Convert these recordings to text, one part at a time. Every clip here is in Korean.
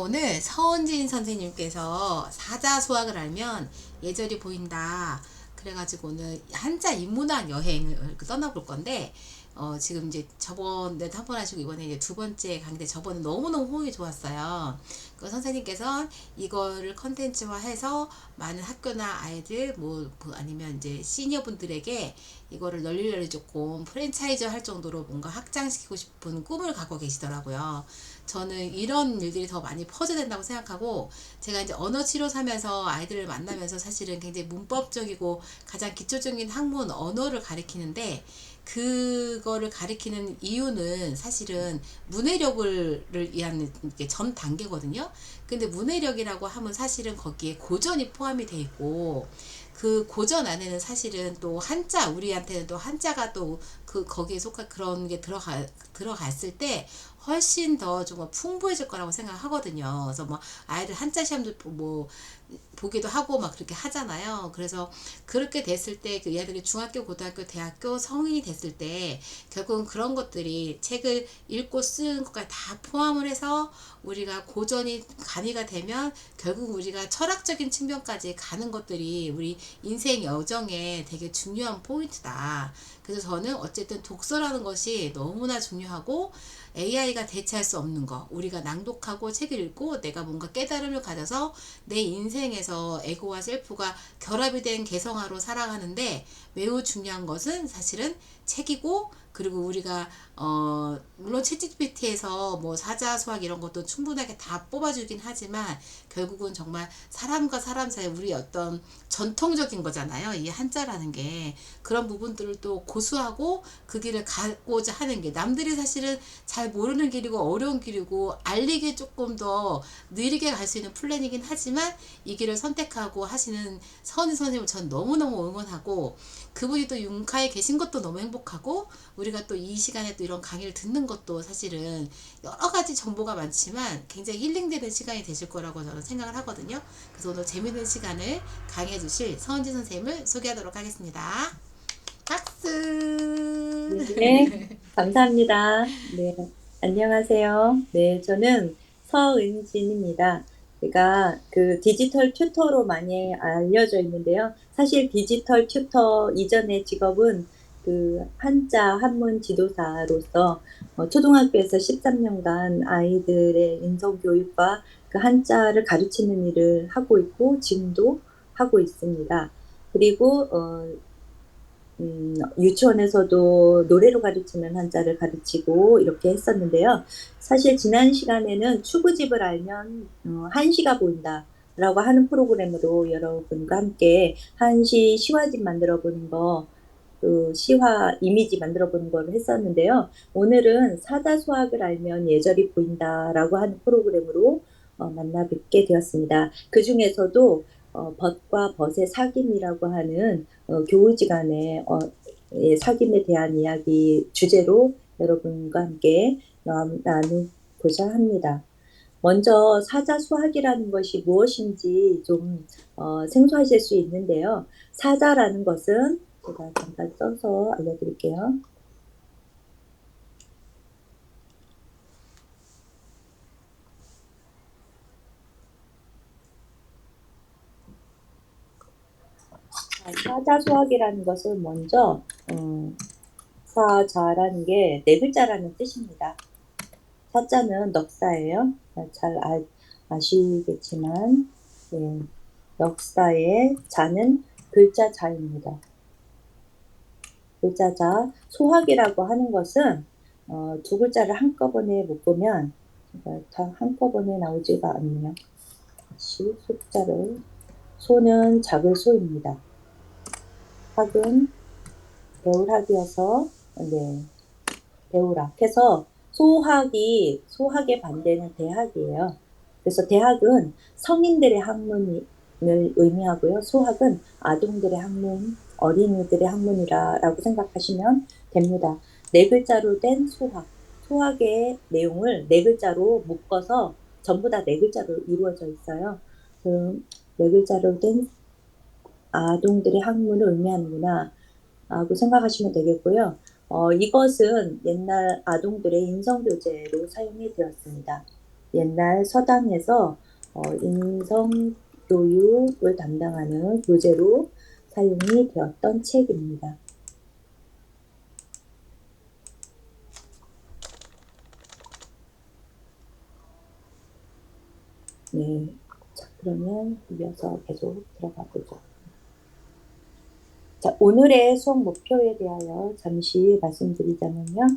오늘 서은진 선생님께서 사자수학을 알면 예절이 보인다. 그래가지고 오늘 한자 인문학 여행을 떠나볼 건데, 지금 이제 저번에도 한 번 하시고 이번에 이제 두 번째 강의 저번에 너무너무 호응이 좋았어요. 그 선생님께서 이거를 컨텐츠화해서 많은 학교나 아이들 아니면 이제 시니어분들에게 이거를 널리 조금 프랜차이즈 할 정도로 뭔가 확장시키고 싶은 꿈을 갖고 계시더라고요. 저는 이런 일들이 더 많이 퍼져야 된다고 생각하고, 제가 이제 언어 치료사면서 아이들을 만나면서 사실은 굉장히 문법적이고 가장 기초적인 학문 언어를 가리키는데, 그거를 가리키는 이유는 사실은 문해력을 위한 전 단계거든요. 근데 문해력이라고 하면 사실은 거기에 고전이 포함이 돼 있고, 그 고전 안에는 사실은 또 한자, 우리한테는 또 한자가 또 거기에 속한 그런 게 들어갔을 때 훨씬 더 좀 풍부해질 거라고 생각하거든요. 그래서 뭐 아이들 한자 시험도 보기도 하고 막 그렇게 하잖아요. 그래서 그렇게 됐을 때 그 얘들이 중학교, 고등학교, 대학교 성인이 됐을 때 결국은 그런 것들이 책을 읽고 쓰는 것까지 다 포함을 해서 우리가 고전이 가미가 되면 결국 우리가 철학적인 측면까지 가는 것들이 우리 인생 여정에 되게 중요한 포인트다. 그래서 저는 어쨌든 독서라는 것이 너무나 중요하고, AI가 대체할 수 없는 거, 우리가 낭독하고 책을 읽고 내가 뭔가 깨달음을 가져서 내 인생에서 에고와 셀프가 결합이 된 개성화로 살아가는데 매우 중요한 것은 사실은 책이고, 그리고 우리가 물론 챗GPT에서 뭐 사자 수학 이런 것도 충분하게 다 뽑아주긴 하지만 결국은 정말 사람과 사람 사이 우리 어떤 전통적인 거잖아요. 이 한자라는 게 그런 부분들을 또 고수하고 그 길을 가고자 하는 게, 남들이 사실은 잘 모르는 길이고 어려운 길이고 알리기 조금 더 느리게 갈 수 있는 플랜이긴 하지만 이 길을 선택하고 하시는 서은희 선생님을 전 너무너무 응원하고, 그분이 또 융카에 계신 것도 너무 행복하고, 우리가 또 이 시간에 또 이런 강의를 듣는 것도 사실은 여러 가지 정보가 많지만 굉장히 힐링되는 시간이 되실 거라고 저는 생각을 하거든요. 그래서 오늘 재밌는 시간을 강의해 주실 서은지 선생님을 소개하도록 하겠습니다. 박수. 네, 감사합니다. 네, 안녕하세요. 네, 저는 서은진입니다. 제가 그 디지털 튜터로 많이 알려져 있는데요. 사실 디지털 튜터 이전의 직업은 그 한자 한문 지도사로서 초등학교에서 13년간 아이들의 인성 교육과 그 한자를 가르치는 일을 하고 있고 지금도 하고 있습니다. 그리고 유치원에서도 노래로 가르치는 한자를 가르치고 이렇게 했었는데요. 사실 지난 시간에는 추구집을 알면 한시가 보인다 라고 하는 프로그램으로 여러분과 함께 한시 시화집 만들어 보는 거, 그 시화 이미지 만들어 보는 걸 했었는데요. 오늘은 사자수학을 알면 예절이 보인다라고 하는 프로그램으로 만나 뵙게 되었습니다. 그 중에서도 벗과 벗의 사귐이라고 하는 교우지간의 예, 사귐에 대한 이야기 주제로 여러분과 함께 나누고자 합니다. 먼저 사자수학이라는 것이 무엇인지 좀 생소하실 수 있는데요. 사자라는 것은 제가 잠깐 써서 알려드릴게요. 사자수학이라는 것은 먼저 사자라는 게 네 글자라는 뜻입니다. 사자는 넉사예요. 잘 아시겠지만 예, 넉사의 자는 글자 자입니다. 글자 자, 소학이라고 하는 것은 두 글자를 한꺼번에 묶으면 다 한꺼번에 나오지가 않네요. 다시 소자를, 소는 작을 소입니다. 학은 배울학이어서 네, 배우락 해서 소학의 반대는 대학이에요. 그래서 대학은 성인들의 학문을 의미하고요. 소학은 아동들의 학문, 어린이들의 학문이라고 생각하시면 됩니다. 네 글자로 된 소학. 소학의 내용을 네 글자로 묶어서 전부 다 네 글자로 이루어져 있어요. 그 네 글자로 된 아동들의 학문을 의미하는구나 라고 생각하시면 되겠고요. 이것은 옛날 아동들의 인성교재로 사용이 되었습니다. 옛날 서당에서 인성 교육을 담당하는 교재로 사용이 되었던 책입니다. 네. 자, 그러면 이어서 계속 들어가 보죠. 자, 오늘의 수업 목표에 대하여 잠시 말씀드리자면요.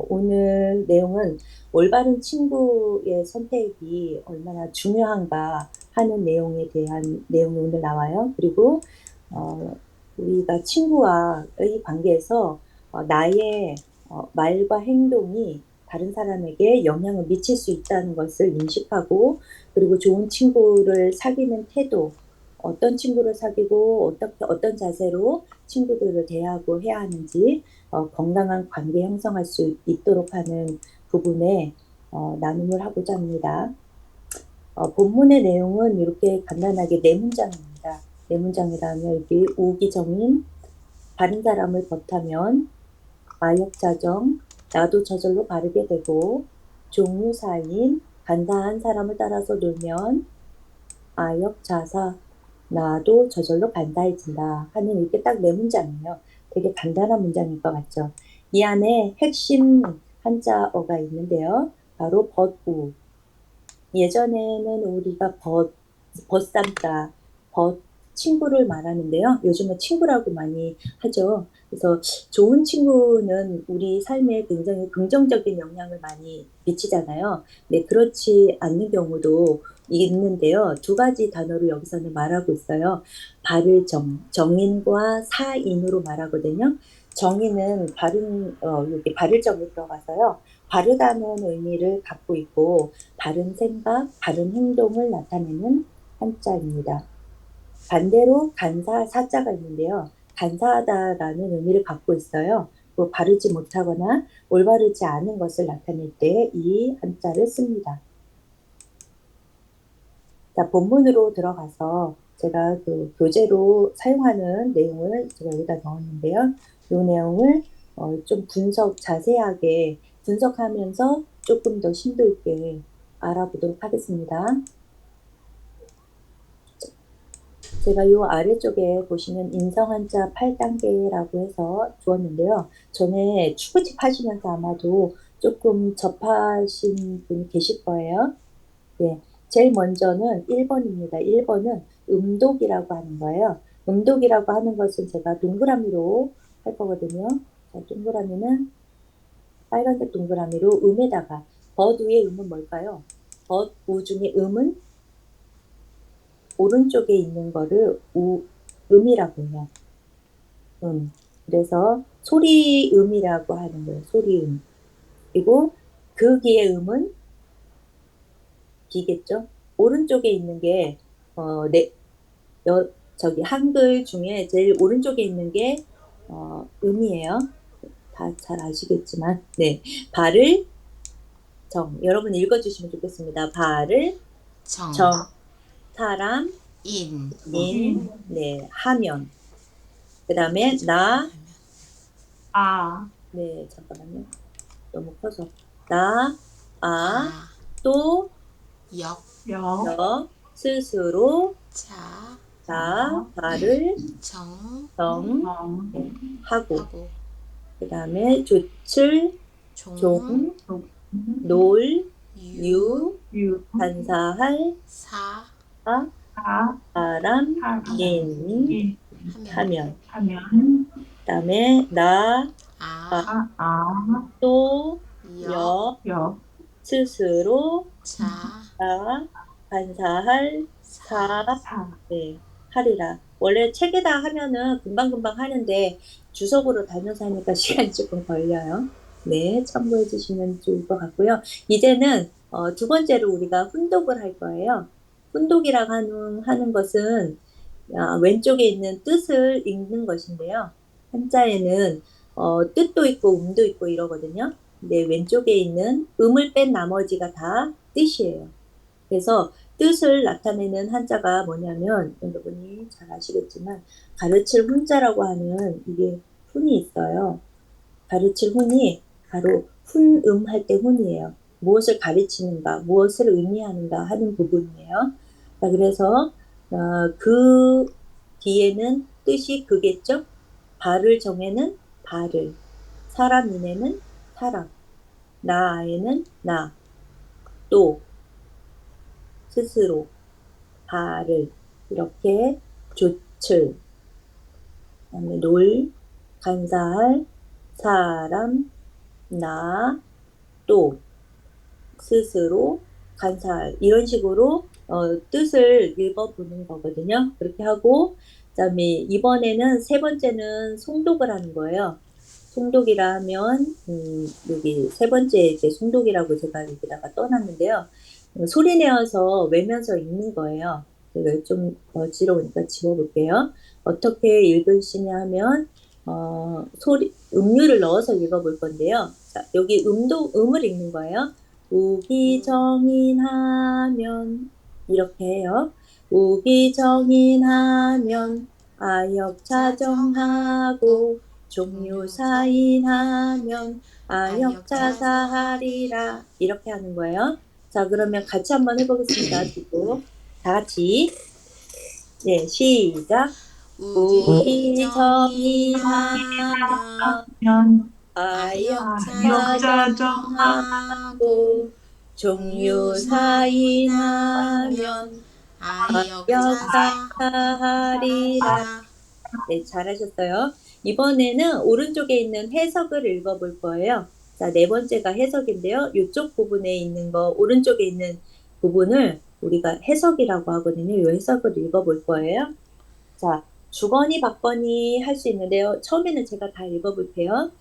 오늘 내용은 올바른 친구의 선택이 얼마나 중요한가 하는 내용에 대한 내용이 오늘 나와요. 그리고 우리가 친구와의 관계에서 나의 말과 행동이 다른 사람에게 영향을 미칠 수 있다는 것을 인식하고, 그리고 좋은 친구를 사귀는 태도, 어떤 친구를 사귀고 어떤 자세로 친구들을 대하고 해야 하는지 건강한 관계 형성할 수 있도록 하는 부분에 나눔을 하고자 합니다. 본문의 내용은 이렇게 간단하게 네 문장입니다. 네 문장이라면 여기 우기정인, 바른 사람을 벗하면, 마역자정, 나도 저절로 바르게 되고, 종유사인, 간사한 사람을 따라서 놀면, 아역자사, 나도 저절로 간사해진다 하는 이렇게 딱 네 문장이에요. 되게 간단한 문장일 것 같죠. 이 안에 핵심 한자어가 있는데요. 바로 벗우. 예전에는 우리가 벗삼자, 친구를 말하는데요. 요즘은 친구라고 많이 하죠. 그래서 좋은 친구는 우리 삶에 굉장히 긍정적인 영향을 많이 미치잖아요. 네, 그렇지 않는 경우도 있는데요. 두 가지 단어로 여기서는 말하고 있어요. 정인과 사인으로 말하거든요. 정인은 여기 바를 정이 들어가서요. 바르다는 의미를 갖고 있고, 바른 생각, 바른 행동을 나타내는 한자입니다. 반대로 간사, 사자가 있는데요. 간사하다라는 의미를 갖고 있어요. 바르지 못하거나 올바르지 않은 것을 나타낼 때 이 한자를 씁니다. 자, 본문으로 들어가서 제가 그 교재로 사용하는 내용을 제가 여기다 넣었는데요. 이 내용을 좀 자세하게 분석하면서 조금 더 심도 있게 알아보도록 하겠습니다. 제가 이 아래쪽에 보시면 인성한자 8단계라고 해서 주었는데요. 전에 추구집 하시면서 아마도 조금 접하신 분이 계실 거예요. 네. 제일 먼저는 1번입니다. 1번은 음독이라고 하는 거예요. 음독이라고 하는 것은 제가 동그라미로 할 거거든요. 자, 동그라미는 빨간색 동그라미로 음에다가 벗 위에 음은 뭘까요? 벗 우 중에 음은 오른쪽에 있는 거를 음이라고 해요. 그래서 소리음이라고 하는 거예요. 소리음. 그리고 극의 음은 기겠죠. 오른쪽에 있는 게 저기 한글 중에 제일 오른쪽에 있는 게 음이에요. 다 잘 아시겠지만, 네, 발을 정. 여러분 읽어주시면 좋겠습니다. 발을 정, 사람, 인, 네, 하면. 그 다음에 네, 잠깐만요. 너무 커서. 또, 역, 스스로, 자, 발을 정, 하고. 하고, 그 다음에 조칠, 종, 놀, 유, 반사할, 사, 사람, 인, 하면, 그 다음에 또, 역, 스스로, 자, 반사할, 네, 하리라. 원래 책에다 하면은 금방금방 하는데 주석으로 다녀서 하니까 시간이 조금 걸려요. 네, 참고해 주시면 좋을 것 같고요. 이제는 두 번째로 우리가 훈독을 할 거예요. 훈독이라고 하는 것은 왼쪽에 있는 뜻을 읽는 것인데요. 한자에는 뜻도 있고 음도 있고 이러거든요. 근데 왼쪽에 있는 음을 뺀 나머지가 다 뜻이에요. 그래서 뜻을 나타내는 한자가 뭐냐면, 여러분이 잘 아시겠지만 가르칠 훈자라고 하는 이게 훈이 있어요. 가르칠 훈이 바로 훈음 할 때 훈이에요. 무엇을 가르치는가, 무엇을 의미하는가 하는 부분이에요. 자, 그래서 그 뒤에는 뜻이 그겠죠? 발을 정에는 발을, 사람 인에는 사람, 나 아에는 나, 또 스스로, 발을 이렇게 조칠, 그다음에 놀, 간사할, 사람, 나, 또 스스로, 간사할 이런 식으로 뜻을 읽어보는 거거든요. 그렇게 하고 그다음에 이번에는 세 번째는 송독을 하는 거예요. 송독이라 하면 여기 세 번째 이렇게 송독이라고 제가 여기다가 떠났는데요. 소리 내어서 외면서 읽는 거예요. 제가 좀 어지러우니까 지워볼게요. 어떻게 읽으시냐 하면 음률을 넣어서 읽어볼 건데요. 자, 여기 음을 읽는 거예요. 우기정인하면 이렇게 해요. 우기정인하면 아역자정하고 종류사인하면 아역자사하리라 이렇게 하는 거예요. 자, 그러면 같이 한번 해보겠습니다. 두고 다 같이 네, 시작. 우기정인하면 면 아역자정하고 종류사인하면 아역자사하리라. 네, 잘하셨어요. 이번에는 오른쪽에 있는 해석을 읽어볼 거예요. 자, 네 번째가 해석인데요. 이쪽 부분에 있는 거, 오른쪽에 있는 부분을 우리가 해석이라고 하거든요. 이 해석을 읽어볼 거예요. 자, 주거니 받거니 할 수 있는데요. 처음에는 제가 다 읽어볼게요.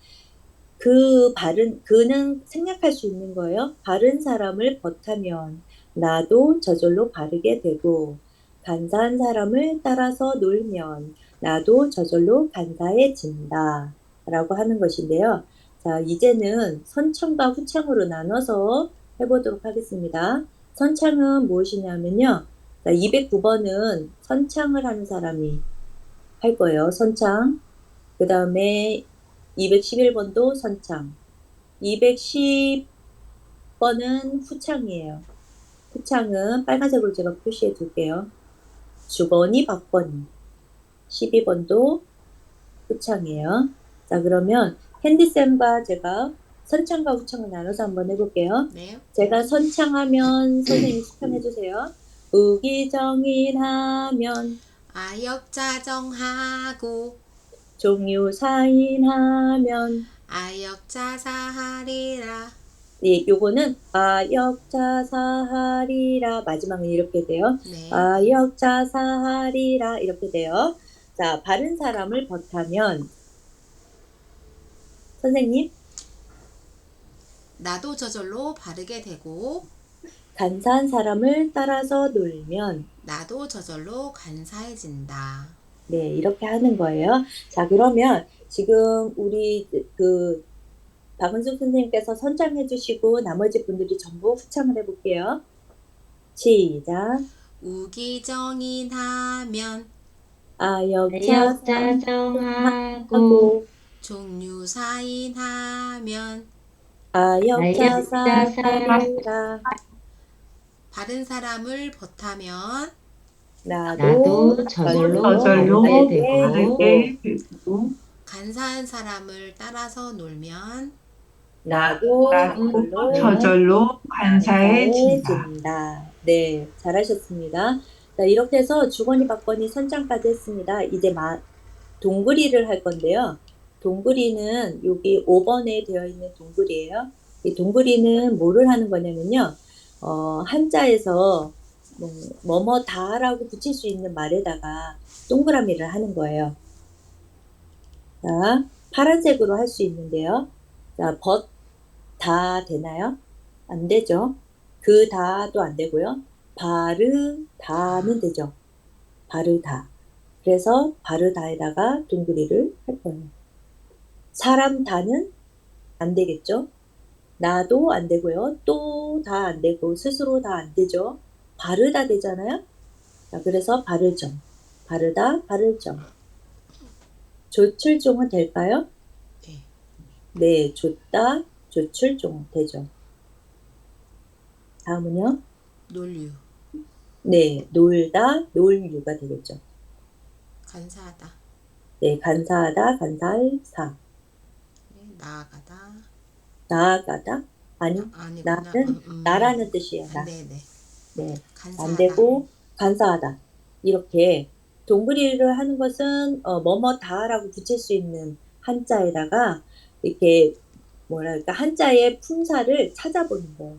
그는 생략할 수 있는 거예요. 바른 사람을 벗하면 나도 저절로 바르게 되고, 간사한 사람을 따라서 놀면 나도 저절로 간사해진다. 라고 하는 것인데요. 자, 이제는 선창과 후창으로 나눠서 해보도록 하겠습니다. 선창은 무엇이냐면요. 209번은 선창을 하는 사람이 할 거예요. 선창. 그 다음에 211번도 선창. 210번은 후창이에요. 후창은 빨간색으로 제가 표시해 둘게요. 주거니 받거니. 12번도 후창이에요. 자, 그러면 핸디쌤과 제가 선창과 후창을 나눠서 한번 해볼게요. 네. 제가 선창하면 선생님이 수평해 주세요. 우기정인하면 아역자정하고 종류사인하면 아역자사하리라. 네, 요거는 아역자사하리라 마지막은 이렇게 돼요. 네. 아역자사하리라 이렇게 돼요. 자, 바른 사람을 벗하면 선생님 나도 저절로 바르게 되고 간사한 사람을 따라서 놀면 나도 저절로 간사해진다. 네, 이렇게 하는 거예요. 자, 그러면 지금 우리 박은숙 선생님께서 선창해 주시고 나머지 분들이 전부 후창을 해볼게요. 시작. 우기정인하면 아역자정하고 종류사인하면 아역자사하리라 바른 사람을 벗하면 나도 저절로 저절로 바르게 되고 바르게 되고 간사한 사람을 따라서 놀면 나도 저절로 간사해진다. 간사해진다. 네, 잘하셨습니다. 자, 이렇게 해서 주거니 받거니 선창까지 했습니다. 이제 동그리를 할 건데요. 동그리는 여기 5번에 되어 있는 동그리예요. 이 동그리는 뭐를 하는 거냐면요. 한자에서 뭐뭐다라고 붙일 수 있는 말에다가 동그라미를 하는 거예요. 자, 파란색으로 할 수 있는데요. 자, 다 되나요? 안 되죠. 다도 안 되고요. 바르다는 되죠. 바르다. 그래서 바르다에다가 동그리를 할 거예요. 사람 다는 안 되겠죠. 나도 안 되고요. 또 다 안 되고 스스로 다 안 되죠. 바르다 되잖아요. 자, 그래서 바르점. 바르다, 바르점. 조출종은 될까요? 네. 네, 줬다, 조출종 되죠. 다음은요. 논류. 네, 놀다, 놀유가 되겠죠. 간사하다. 네, 간사하다, 간사할 사. 네, 나아가다. 나아가다? 아니, 아니구나. 나는 나라는 뜻이에요. 나. 네네. 네, 안 간사하다. 되고 간사하다. 이렇게 동그리를 하는 것은 뭐뭐다라고 붙일 수 있는 한자에다가 이렇게 뭐랄까 한자의 품사를 찾아보는 거예요.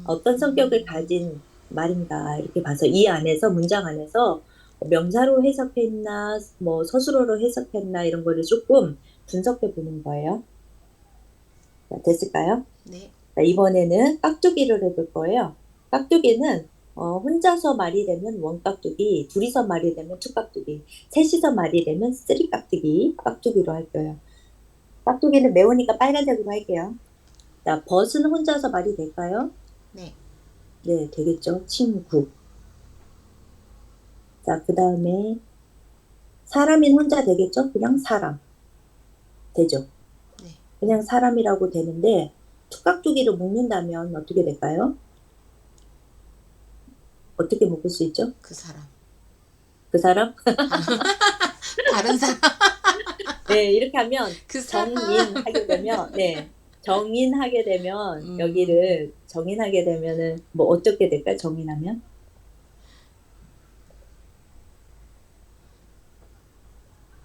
어떤 성격을 가진 말인가 이렇게 봐서 이 안에서 문장 안에서 명사로 해석했나 뭐 서술어로 해석했나 이런 거를 조금 분석해 보는 거예요. 자, 됐을까요? 네. 자, 이번에는 깍두기를 해볼 거예요. 깍두기는 혼자서 말이 되면 원깍두기, 둘이서 말이 되면 투깍두기, 셋이서 말이 되면 쓰리깍두기, 깍두기로 할 거예요. 깍두기는 매우니까 빨간색으로 할게요. 자, 벗은 혼자서 말이 될까요? 네. 네, 되겠죠. 친구. 자, 그 다음에 사람인 혼자 되겠죠? 그냥 사람. 되죠. 네. 그냥 사람이라고 되는데 투깍두기로 묶는다면 어떻게 될까요? 어떻게 묶을 수 있죠? 그 사람. 그 사람? 다른 사람. 네, 이렇게 하면 그 사람. 정인하게 되면, 네, 정인하게 되면 여기를 정인하게 되면은 뭐 어떻게 될까요? 정인하면?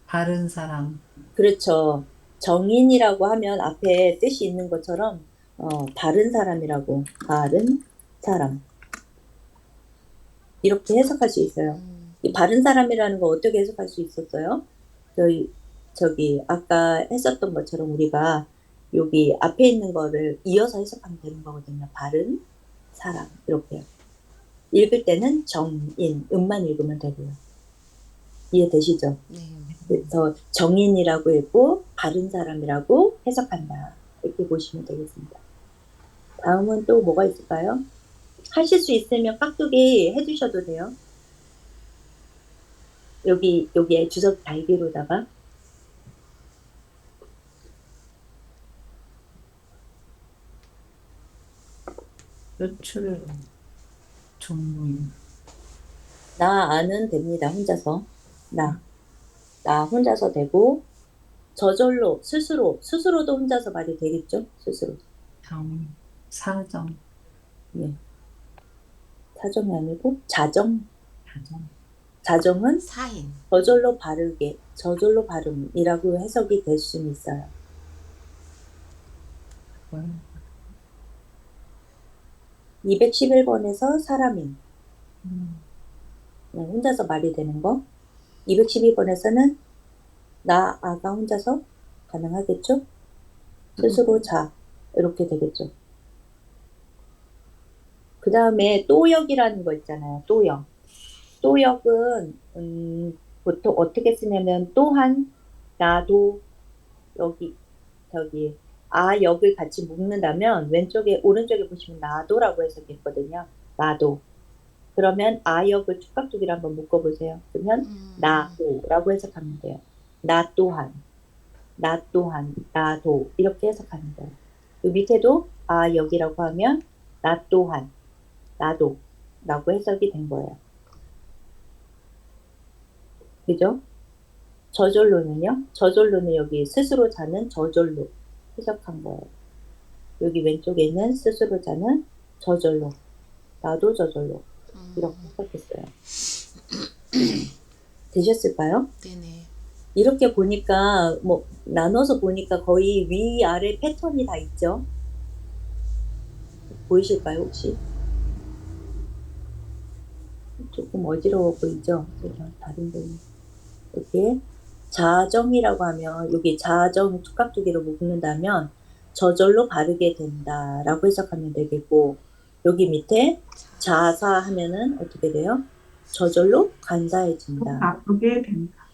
바른 사람. 그렇죠. 정인이라고 하면 앞에 뜻이 있는 것처럼 바른 사람이라고 바른 사람 이렇게 해석할 수 있어요. 이 바른 사람이라는 거 어떻게 해석할 수 있었어요? 저기 아까 했었던 것처럼 우리가 여기 앞에 있는 거를 이어서 해석하면 되는 거거든요. 바른 사람 이렇게요. 읽을 때는 정인 음만 읽으면 되고요. 이해되시죠? 네. 그래서 정인이라고 읽고 바른 사람이라고 해석한다. 이렇게 보시면 되겠습니다. 다음은 또 뭐가 있을까요? 하실 수 있으면 깍두기 해주셔도 돼요. 여기에 주석 달기로다가 뼈출 종문. 나 아는 됩니다. 혼자서 나 혼자서 되고 저절로 스스로도 혼자서 말이 되겠죠. 스스로 정. 사정. 네. 사정이 아니고 자정. 가정. 자정은 사인. 저절로 발음이라고 해석이 될 수는 있어요. 뭘. 211번에서 사람인 혼자서 말이 되는 거. 212번에서는 나 아가 혼자서 가능하겠죠? 스스로 자 이렇게 되겠죠. 그 다음에 또역이라는 거 있잖아요. 또역. 또역은 보통 어떻게 쓰냐면 또한 나도 여기 저기 역을 같이 묶는다면 오른쪽에 보시면 나도라고 해석했거든요. 나도. 그러면 역을 촉각두기로 한번 묶어보세요. 그러면 나도라고 해석하면 돼요. 나 또한, 나도 이렇게 하면 돼요. 그 밑에도 역이라고 하면 나 또한, 나도 라고 해석이 된 거예요. 그죠? 저절로는 여기 스스로 자는 저절로 해석한 거예요. 여기 왼쪽에 있는 스스로 자는 저절로, 나도 저절로 이렇게 해석했어요. 되셨을까요? 네네. 이렇게 보니까 나눠서 보니까 거의 위아래 패턴이 다 있죠? 보이실까요 혹시? 조금 어지러워 보이죠? 제가 다른 데는 이렇게 자정이라고 하면 여기 자정 툭깍두기로 묶는다면 저절로 바르게 된다라고 해석하면 되겠고 여기 밑에 자사 하면은 어떻게 돼요? 저절로 간사해진다. 바쁘게 된다.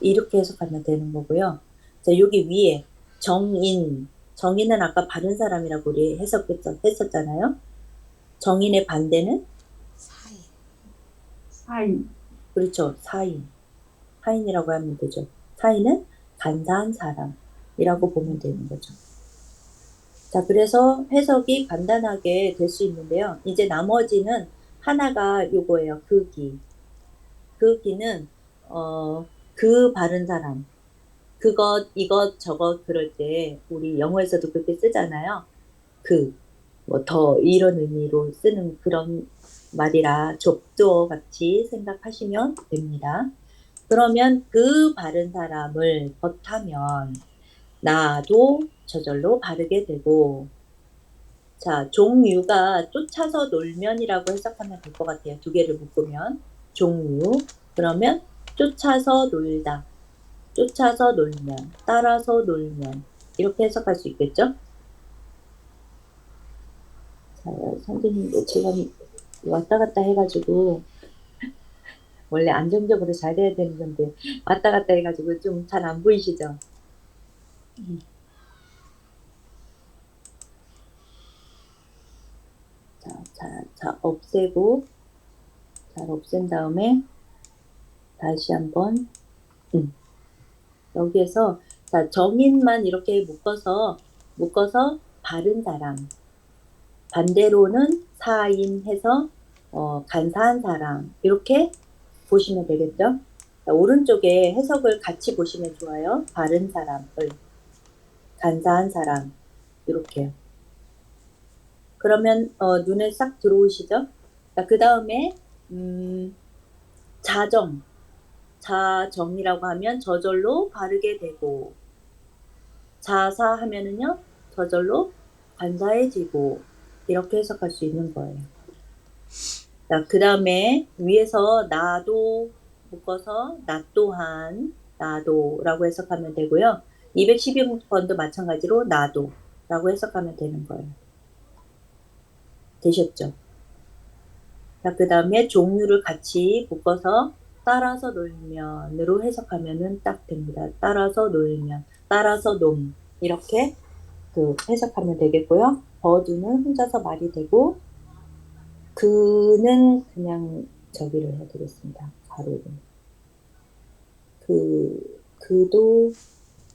이렇게 해석하면 되는 거고요. 자, 여기 위에 정인은 아까 바른 사람이라고 우리 했었잖아요. 정인의 반대는 사인. 사이. 그렇죠. 사인이라고 하면 되죠. 사인은 간사한 사람이라고 보면 되는 거죠. 자, 그래서 해석이 간단하게 될 수 있는데요. 이제 나머지는 하나가 요거예요. 그 기. 그 기는, 그 바른 사람. 그것, 이것, 저것 그럴 때 우리 영어에서도 그렇게 쓰잖아요. 그, 뭐 더 이런 의미로 쓰는 그런 말이라 좁두어 같이 생각하시면 됩니다. 그러면 그 바른 사람을 벗하면 나도 저절로 바르게 되고, 자, 종류가 쫓아서 놀면이라고 해석하면 될 것 같아요. 두 개를 묶으면 종류. 그러면 쫓아서 놀다, 쫓아서 놀면, 따라서 놀면 이렇게 해석할 수 있겠죠? 자, 선생님, 제가 왔다 갔다 해가지고 원래 안정적으로 잘 돼야 되는 건데 왔다 갔다 해가지고 좀 잘 안 보이시죠? 자, 없애고 잘 없앤 다음에 다시 한번 여기에서 자, 정인만 이렇게 묶어서 바른 사람 반대로는 사인해서 간사한 사람 이렇게 보시면 되겠죠? 자, 오른쪽에 해석을 같이 보시면 좋아요. 바른 사람을 간사한 사람 이렇게요. 그러면 눈에 싹 들어오시죠? 그 다음에 자정이라고 하면 저절로 바르게 되고 자사 하면은요 저절로 간사해지고 이렇게 해석할 수 있는 거예요. 자, 그 다음에 위에서 나도 묶어서 나 또한 나도라고 해석하면 되고요. 212번도 마찬가지로 나도라고 해석하면 되는 거예요. 되셨죠? 자, 그 다음에 종류를 같이 묶어서 따라서 놀면으로 해석하면은 딱 됩니다. 따라서 놀면, 따라서 놈 이렇게 그 해석하면 되겠고요. 버두는 혼자서 말이 되고 그는 그냥 저기를 해야 되겠습니다. 가로를. 그도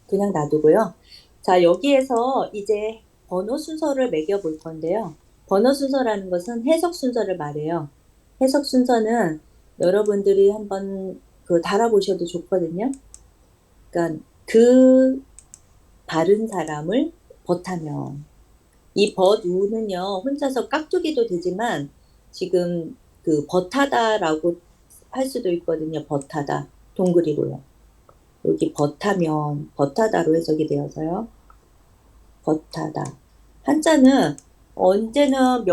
그냥 놔두고요. 자, 여기에서 이제 번호 순서를 매겨 볼 건데요. 번호 순서라는 것은 해석 순서를 말해요. 해석 순서는 여러분들이 한번 그 달아보셔도 좋거든요. 그러니까 그 바른 사람을 벗하면 이 벗우는요 혼자서 깍두기도 되지만 지금 그 벗하다라고 할 수도 있거든요. 벗하다 동그리고요. 여기 벗하면 벗하다로 해석이 되어서요. 벗하다. 한자는 언제는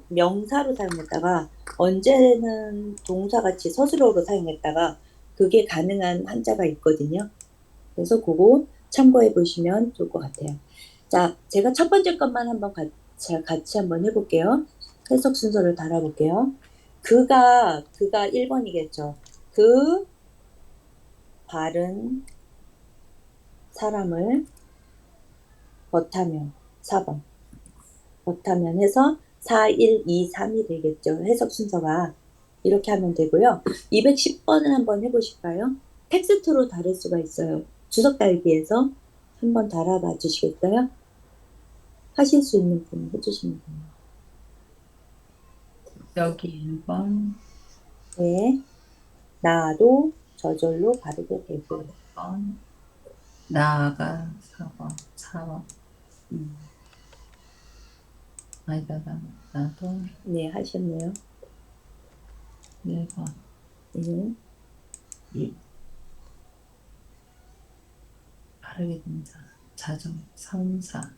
명사로 사용했다가 언제는 동사같이 서술어로 사용했다가 그게 가능한 한자가 있거든요. 그래서 그거 참고해 보시면 좋을 것 같아요. 자, 제가 첫 번째 것만 한번 같이 한번 해볼게요. 해석 순서를 달아볼게요. 그가 1번이겠죠. 그 바른 사람을 벗하면 4번. 벗하면 해서 4, 1, 2, 3이 되겠죠. 해석 순서가. 이렇게 하면 되고요. 210번을 한번 해보실까요? 텍스트로 다를 수가 있어요. 주석 달기에서 한번 달아봐 주시겠어요? 하실 수 있는 분 해주시면 돼요. 여기 1번, 네. 나도 저절로 바르게 되고. 2번, 나아가 4번. 아니다, 나도 네, 하셨네요. 1번, 네. 2. 바르게 된다. 자정, 3, 4.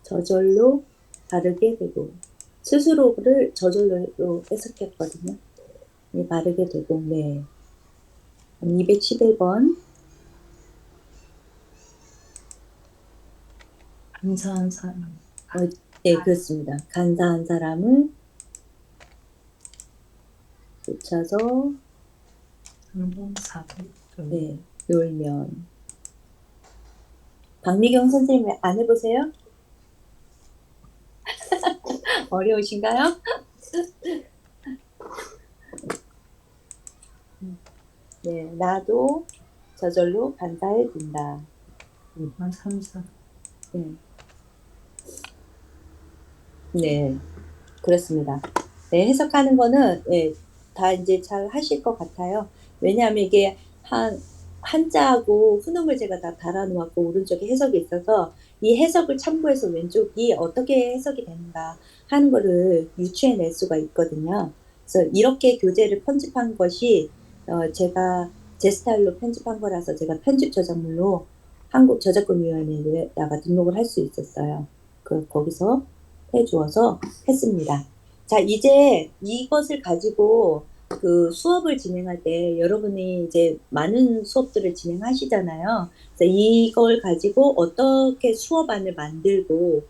저절로 바르게 되고. 스스로를 저절로 해석했거든요. 네, 바르게 되고. 네. 211번. 감사한 사람. 네, 그렇습니다. 간사한 사람을 쫓아서 3번, 4번. 네, 놀면. 박미경 선생님 안 해보세요? 어려우신가요? 네, 나도 저절로 반사해 준다. 2번 3, 4. 네. 네, 그렇습니다. 네, 해석하는 거는 다 이제 잘 하실 것 같아요. 왜냐하면 이게 한자하고 훈음을 제가 다 달아놓았고 오른쪽에 해석이 있어서 이 해석을 참고해서 왼쪽이 어떻게 해석이 되는가 하는 거를 유추해낼 수가 있거든요. 그래서 이렇게 교재를 편집한 것이 제가 제 스타일로 편집한 거라서 제가 편집 저작물로 한국저작권위원회에다가 등록을 할 수 있었어요. 거기서 해주어서 했습니다. 자, 이제 이것을 가지고 그 수업을 진행할 때 여러분이 이제 많은 수업들을 진행하시잖아요. 그래서 이걸 가지고 어떻게 수업안을 만들고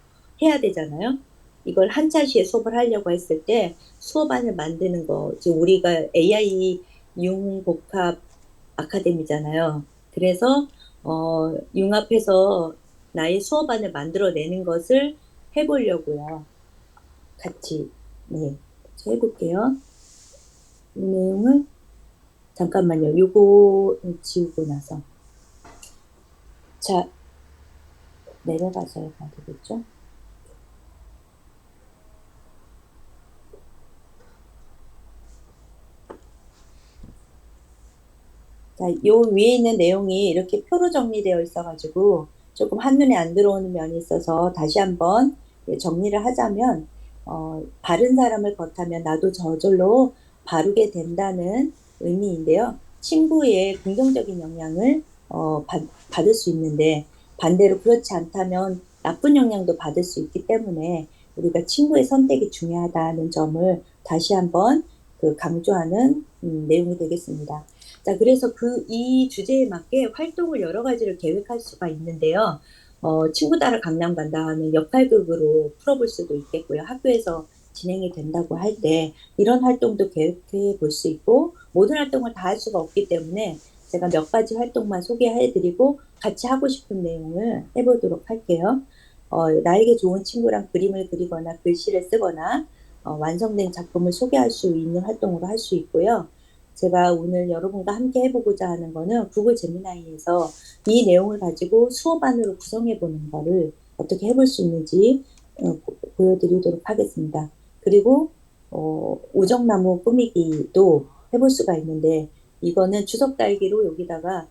해야 되잖아요. 이걸 한차시에 수업을 하려고 했을 때 수업안을 만드는 거, 지금 우리가 AI 융복합 아카데미잖아요. 그래서 융합해서 나의 수업안을 만들어내는 것을 해보려고요. 같이 네, 해볼게요. 이 내용을 잠깐만요. 요거 지우고 나서 자 내려가서 해야 되겠죠? 자, 요 위에 있는 내용이 이렇게 표로 정리되어 있어가지고 조금 한눈에 안 들어오는 면이 있어서 다시 한번 정리를 하자면 바른 사람을 겉하면 나도 저절로 바르게 된다는 의미인데요. 친구의 긍정적인 영향을 받을 수 있는데 반대로 그렇지 않다면 나쁜 영향도 받을 수 있기 때문에 우리가 친구의 선택이 중요하다는 점을 다시 한번 강조하는 내용이 되겠습니다. 자, 그래서 이 주제에 맞게 활동을 여러 가지를 계획할 수가 있는데요. 친구 따라 강남 간다 하는 역할극으로 풀어볼 수도 있겠고요. 학교에서 진행이 된다고 할 때 이런 활동도 계획해 볼 수 있고 모든 활동을 다 할 수가 없기 때문에 제가 몇 가지 활동만 소개해드리고 같이 하고 싶은 내용을 해보도록 할게요. 나에게 좋은 친구랑 그림을 그리거나 글씨를 쓰거나 완성된 작품을 소개할 수 있는 활동으로 할 수 있고요. 제가 오늘 여러분과 함께 해보고자 하는 거는 구글 제미나이에서 이 내용을 가지고 수업안으로 구성해 보는 거를 어떻게 해볼 수 있는지 보여드리도록 하겠습니다. 그리고 우정나무 꾸미기도 해볼 수가 있는데 이거는 주석 딸기로 여기다가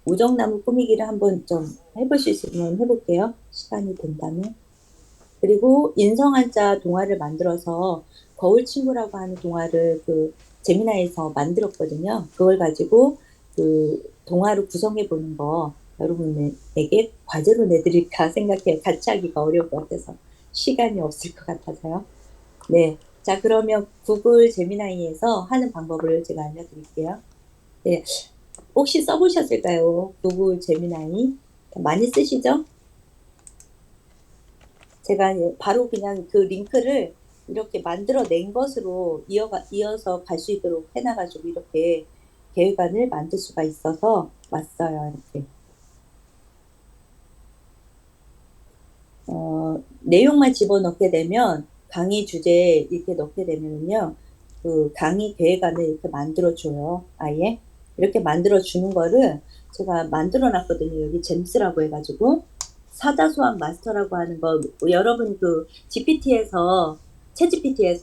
우정나무 꾸미기를 한번 좀 해볼 수 있으면 해볼게요. 시간이 된다면. 그리고 인성한자 동화를 만들어서 거울 친구라고 하는 동화를 제미나이에서 만들었거든요. 그걸 가지고 동화로 구성해 보는 거 여러분에게 과제로 내드릴까 생각해 같이 하기가 어려울 것 같아서 시간이 없을 것 같아서요. 네. 자, 그러면 구글 제미나이에서 하는 방법을 제가 알려드릴게요. 네. 혹시 써보셨을까요? 구글 제미나이. 많이 쓰시죠? 제가 바로 그냥 그 링크를 이렇게 만들어낸 것으로 이어서 갈 수 있도록 해놔가지고 이렇게 계획안을 만들 수가 있어서 왔어요. 이렇게. 내용만 집어넣게 되면 강의 주제에 이렇게 넣게 되면요. 강의 계획안을 이렇게 만들어줘요. 아예. 이렇게 만들어주는 거를 제가 만들어놨거든요. 여기 잼스라고 해가지고. 사자수학 마스터라고 하는 거 여러분 GPT에서 GPT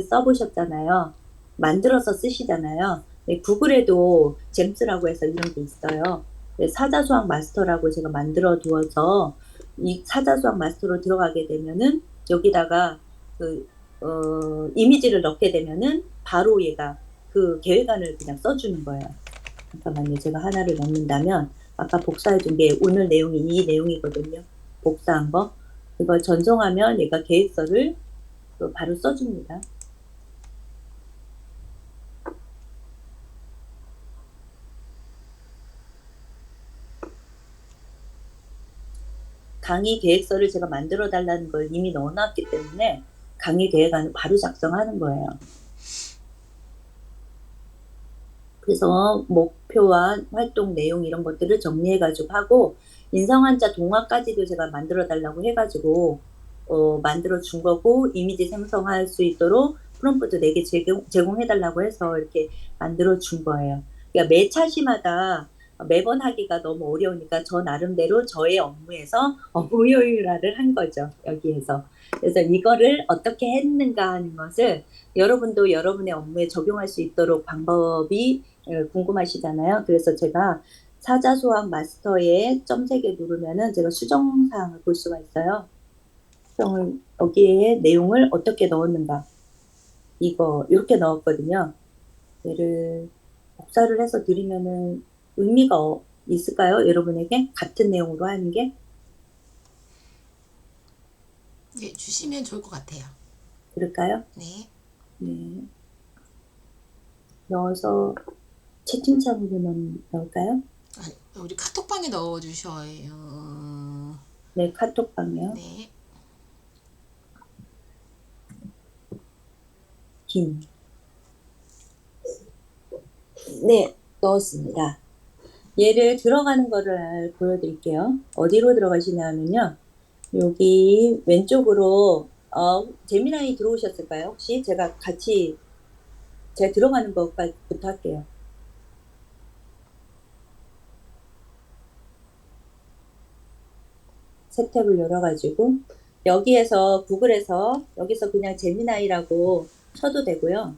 써보셨잖아요. 만들어서 쓰시잖아요. 네, 구글에도 잼스라고 해서 이런 게 있어요. 네, 사자수학 마스터라고 제가 만들어 두어서 이 사자수학 마스터로 들어가게 되면은 여기다가 이미지를 넣게 되면은 바로 얘가 계획안을 그냥 써주는 거예요. 잠깐만요. 제가 하나를 넣는다면 아까 복사해준 게 오늘 내용이 이 내용이거든요. 복사한 거. 이걸 전송하면 얘가 계획서를 바로 써줍니다. 강의 계획서를 제가 만들어 달라는 걸 이미 넣어놨기 때문에 강의 계획안을 바로 작성하는 거예요. 그래서 목표와 활동 내용 이런 것들을 정리해가지고 하고 인성한자 동화까지도 제가 만들어 달라고 해가지고 만들어 준 거고 이미지 생성할 수 있도록 프롬프트 4개 제공해달라고 해서 이렇게 만들어 준 거예요. 그러니까 매 차시마다 매번 하기가 너무 어려우니까 저 나름대로 저의 업무에서 업무 효율화를 한 거죠. 여기에서. 그래서 이거를 어떻게 했는가 하는 것을 여러분도 여러분의 업무에 적용할 수 있도록 방법이 궁금하시잖아요. 그래서 제가 사자수학 마스터에 점 3개 누르면은 제가 수정사항을 볼 수가 있어요. 여기에 내용을 어떻게 넣었는가. 이렇게 넣었거든요. 얘를 복사를 해서 드리면은 의미가 있을까요? 여러분에게? 같은 내용으로 하는 게? 예, 주시면 좋을 것 같아요. 그럴까요? 네. 네. 넣어서 채팅창으로 넣을까요? 아니, 우리 카톡방에 넣어주셔요. 네, 카톡방이요. 네. 김. 네, 넣었습니다. 얘를 들어가는 거를 보여드릴게요. 어디로 들어가시냐면요. 여기 왼쪽으로 재미나이 들어오셨을까요? 혹시 제가 들어가는 것부터 할게요. 새 탭을 열어가지고 여기에서 구글에서 여기서 그냥 재미나이라고 쳐도 되고요.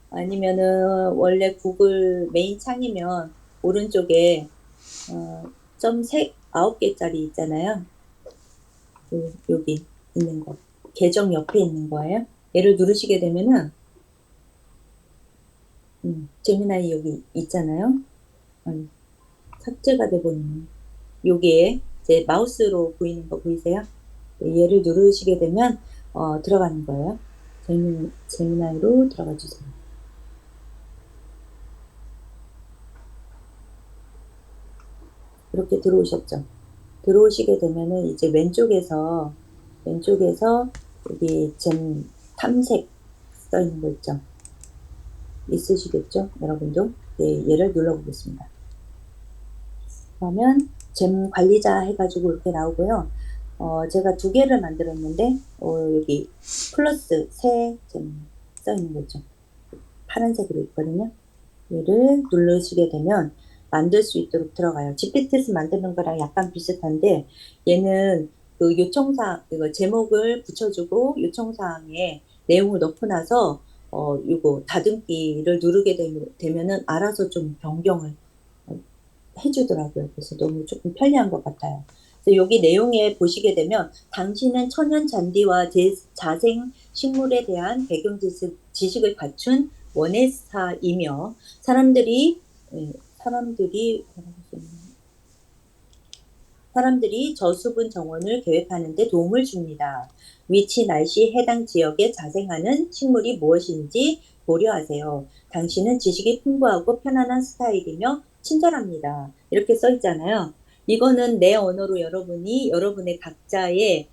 아니면은 원래 구글 메인 창이면 오른쪽에 점 9개짜리 있잖아요. 여기 있는 거. 계정 옆에 있는 거예요. 얘를 누르시게 되면은 재미나이 여기 있잖아요. 삭제가 돼버리네. 여기에 제 마우스로 보이는 거 보이세요? 얘를 누르시게 되면 들어가는 거예요. 재미나이로 들어가 주세요. 이렇게 들어오셨죠? 들어오시게 되면은 이제 왼쪽에서 여기 잼 탐색 써 있는 거 있죠? 있으시겠죠? 여러분도? 네, 얘를 눌러보겠습니다. 그러면 잼 관리자 해가지고 이렇게 나오고요. 제가 2개를 만들었는데 여기 플러스 새 잼 써 있는 거 있죠? 파란색으로 있거든요. 얘를 누르시게 되면 만들 수 있도록 들어가요. GPT에서 만드는 거랑 약간 비슷한데 얘는 그 요청사항, 이거 제목을 붙여주고 요청사항에 내용을 넣고 나서 요거 다듬기를 누르게 되면은 알아서 좀 변경을 해주더라고요. 그래서 너무 조금 편리한 것 같아요. 그래서 여기 내용에 보시게 되면 당신은 천연 잔디와 자생 식물에 대한 배경 지식을 갖춘 원예사이며 사람들이 저수분 정원을 계획하는 데 도움을 줍니다. 위치, 날씨, 해당 지역에 자생하는 식물이 무엇인지 고려하세요. 당신은 지식이 풍부하고 편안한 스타일이며 친절합니다. 이렇게 써 있잖아요. 이거는 내 언어로 여러분의 각자의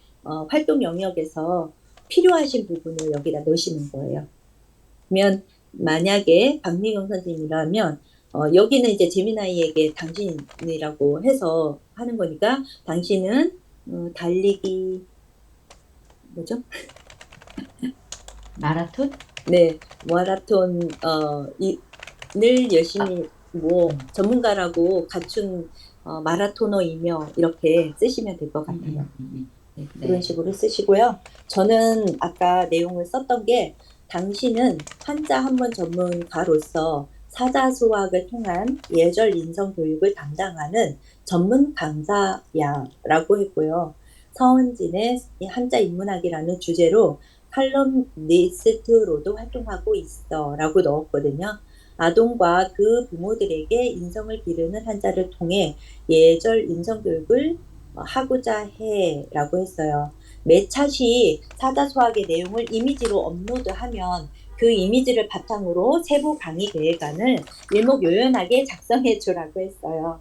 활동 영역에서 필요하신 부분을 여기다 넣으시는 거예요. 그러면 만약에 박미경 선생님이라면 여기는 이제 재미나이에게 당신이라고 해서 하는 거니까 당신은 달리기 뭐죠? 마라톤? 네, 마라톤 늘 열심히 전문가라고 갖춘 마라토너이며 이렇게 쓰시면 될 것 같아요. 네, 그런 식으로 쓰시고요. 저는 아까 내용을 썼던 게 당신은 한자 한문 전문가로서 사자수학을 통한 예절 인성 교육을 담당하는 전문 강사야라고 했고요. 서은진의 한자 인문학이라는 주제로 칼럼니스트로도 활동하고 있어 라고 넣었거든요. 아동과 그 부모들에게 인성을 기르는 한자를 통해 예절 인성교육을 하고자 해 라고 했어요. 매 차시 사자수학의 내용을 이미지로 업로드하면 그 이미지를 바탕으로 세부 강의 계획안을 일목요연하게 작성해 주라고 했어요.